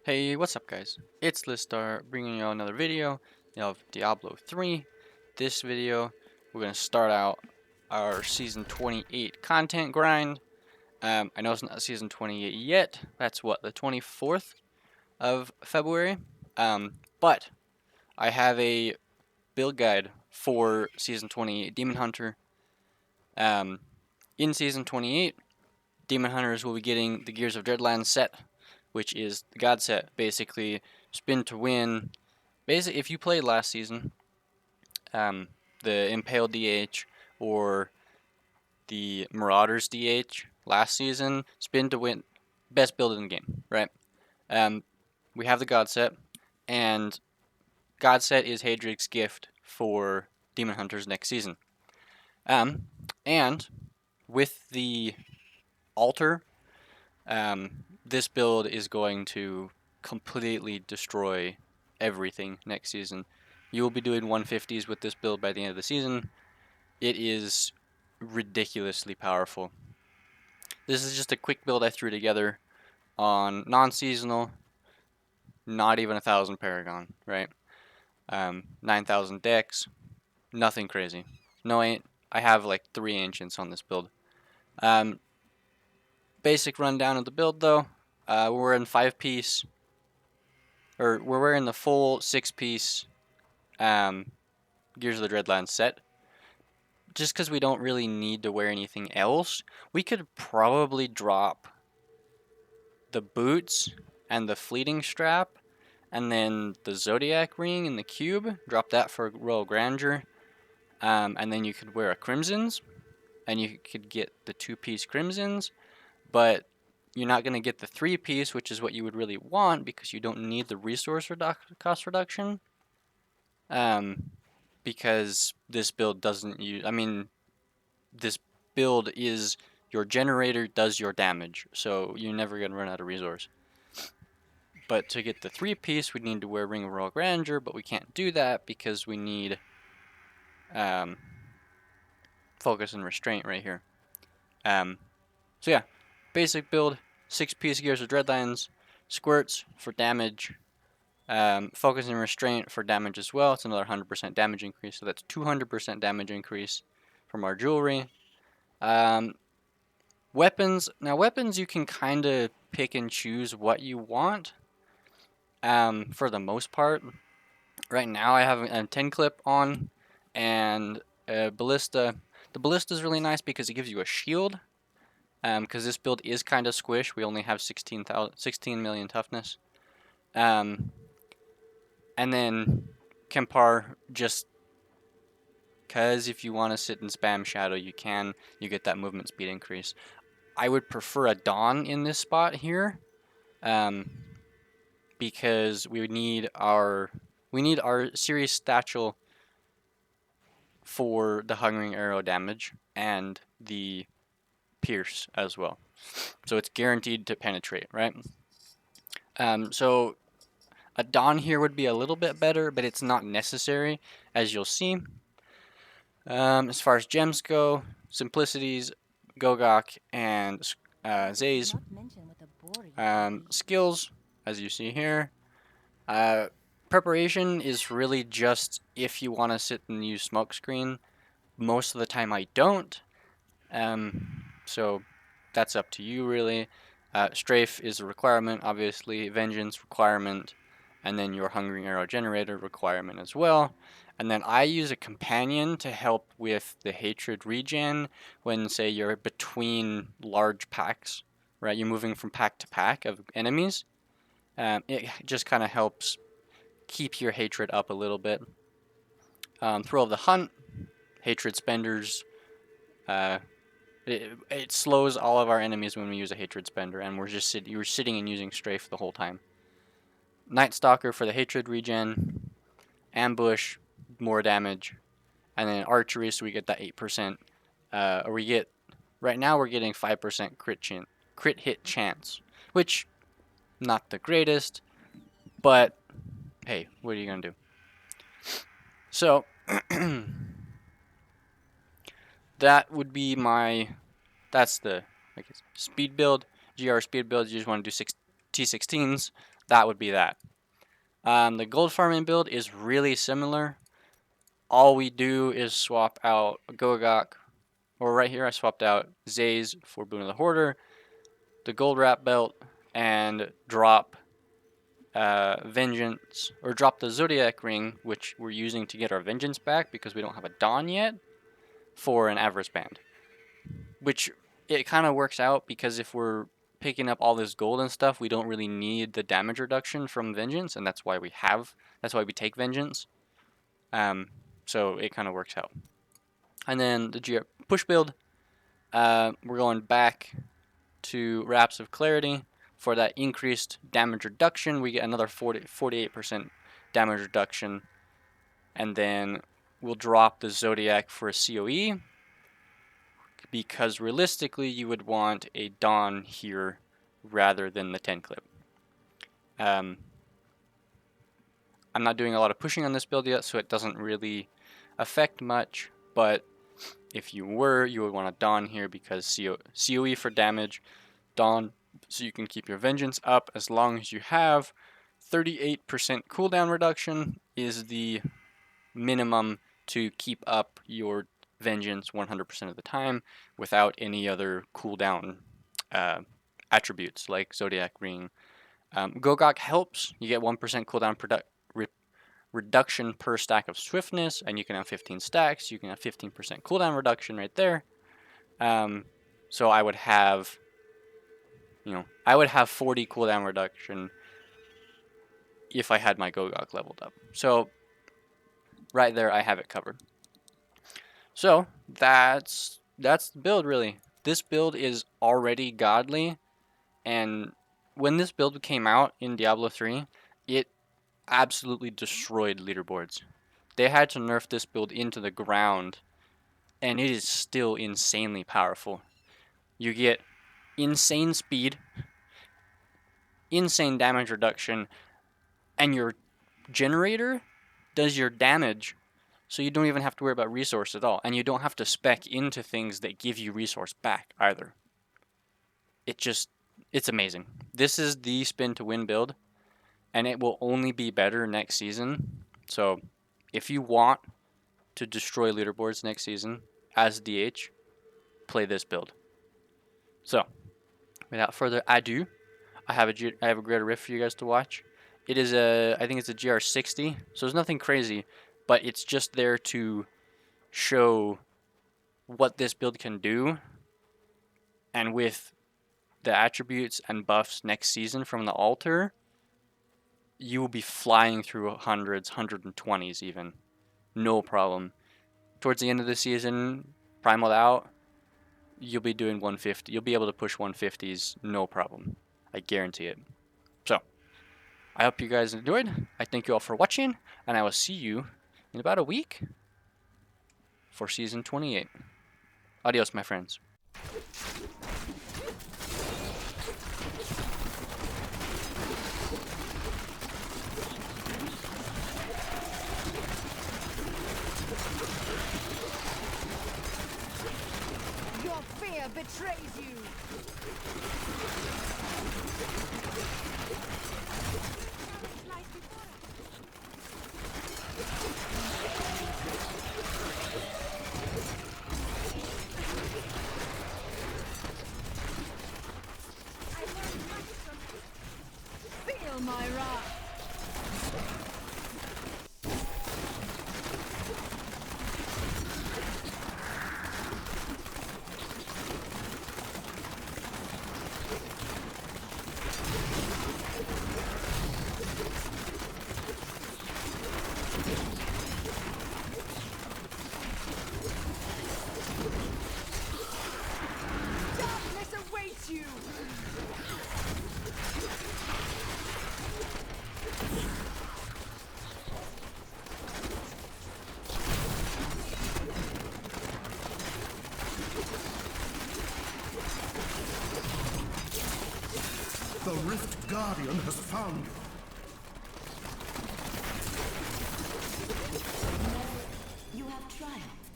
Hey, what's up guys? It's Listar bringing you another video of Diablo 3. This video, we're going to start out our Season 28 content grind. I know it's not Season 28 yet. That's what, the 24th of February? But I have a build guide for Season 28 Demon Hunter. In Season 28, Demon Hunters will be getting the Gears of Dreadlands set, which is the God set, basically spin to win. Basically, if you played last season, the Impaled DH or the Marauders DH last season, spin to win, best build in the game, right? We have the God set, and God set is Hadrig's gift for Demon Hunters next season. And with the altar, this build is going to completely destroy everything next season. You will be doing 150s with this build by the end of the season. It is ridiculously powerful. This is just a quick build I threw together on non-seasonal, not even 1,000 Paragon, right? 9,000 decks, nothing crazy. No, I have like 3 Ancients on this build. Basic rundown of the build though. We're in 5-piece, or we're wearing the full 6-piece Gears of the Dreadlands set. Just because we don't really need to wear anything else, we could probably drop the boots and the fleeting strap, and then the Zodiac ring and the cube. Drop that for Royal Grandeur, and then you could wear a Crimson's, and you could get the 2-piece Crimson's, but you're not going to get the 3-piece, which is what you would really want because you don't need the resource cost reduction. Because this build doesn't use, this build is your generator does your damage, so you're never going to run out of resource. But to get the 3-piece, we need to wear Ring of Royal Grandeur, but we can't do that because we need Focus and Restraint right here. So yeah, basic build, 6-piece Gears of Dreadlands, squirts for damage, Focus and Restraint for damage as well. It's another 100% damage increase, so that's 200% damage increase from our jewelry. Weapons. Now, weapons you can kind of pick and choose what you want. For the most part, right now I have a 10 clip on and a ballista. The ballista is really nice because it gives you a shield. Because this build is kind of squish. We only have 16 million toughness. And then Kempar, just because if you want to sit and spam Shadow, you can. You get that movement speed increase. I would prefer a Dawn in this spot here, because we need our Serious Satchel for the Hungering Arrow damage and the Pierce as well. So it's guaranteed to penetrate, right? So a Dawn here would be a little bit better, but it's not necessary, as you'll see. As far as gems go, Simplicities, Gogok, and Zays. Skills, as you see here. Preparation is really just if you want to sit and use Smokescreen. Most of the time I don't. So that's up to you, really. Strafe is a requirement, obviously. Vengeance requirement. And then your Hungering Arrow Generator requirement as well. And then I use a companion to help with the Hatred regen when, say, you're between large packs, right? You're moving from pack to pack of enemies. It just kind of helps keep your Hatred up a little bit. Thrill of the Hunt, Hatred Spenders. It slows all of our enemies when we use a Hatred Spender, and you're sitting and using Strafe the whole time. Night Stalker for the Hatred regen. Ambush, more damage. And then Archery, so we get that 8%. Right now we're getting 5% crit hit chance, which, not the greatest, but hey, what are you going to do? So, that would be that's the speed build. GR speed build, you just want to do T16s. that would be that. The gold farming build is really similar. All we do is swap out Gogok, or right here I swapped out Zaze for Boon of the Hoarder, the gold wrap belt, and drop Vengeance, or drop the Zodiac ring, which we're using to get our Vengeance back because we don't have a Dawn yet, for an Avarice band. Which it kind of works out because if we're picking up all this gold and stuff, we don't really need the damage reduction from Vengeance, and that's why we take Vengeance. So it kind of works out. And then the GR push build, we're going back to Wraps of Clarity. For that increased damage reduction, we get another 48% damage reduction. And then we'll drop the Zodiac for a COE, because realistically you would want a Dawn here rather than the 10 clip. I'm not doing a lot of pushing on this build yet, so it doesn't really affect much, but if you would want a Dawn here because COE for damage, Dawn so you can keep your Vengeance up as long as you have 38% cooldown reduction is the minimum to keep up your Vengeance 100% of the time without any other cooldown attributes like Zodiac Ring. Gogok helps. You get 1% cooldown reduction per stack of swiftness, and you can have 15 stacks. You can have 15% cooldown reduction right there. So I would have, 40 cooldown reduction if I had my Gogok leveled up. So right there, I have it covered. So that's the build really. This build is already godly, and when this build came out in Diablo 3, it absolutely destroyed leaderboards. They had to nerf this build into the ground, and it is still insanely powerful. You get insane speed, insane damage reduction, and your generator does your damage, so you don't even have to worry about resource at all, and you don't have to spec into things that give you resource back either. It's amazing. This is the spin to win build, and it will only be better next season. So if you want to destroy leaderboards next season as DH, play this build. So without further ado, I have a greater rift for you guys to watch. It is I think it's a GR60, so it's nothing crazy, but it's just there to show what this build can do, and with the attributes and buffs next season from the altar, you will be flying through hundreds, 120s even, no problem. Towards the end of the season, primal out, you'll be doing 150. You'll be able to push 150s, no problem. I guarantee it. So, I hope you guys enjoyed. I thank you all for watching, and I will see you in about a week for Season 28. Adios, my friends. Your fear betrays you! Feel my wrath! Darkness awaits you! The Rift Guardian has found you. You have triumphed.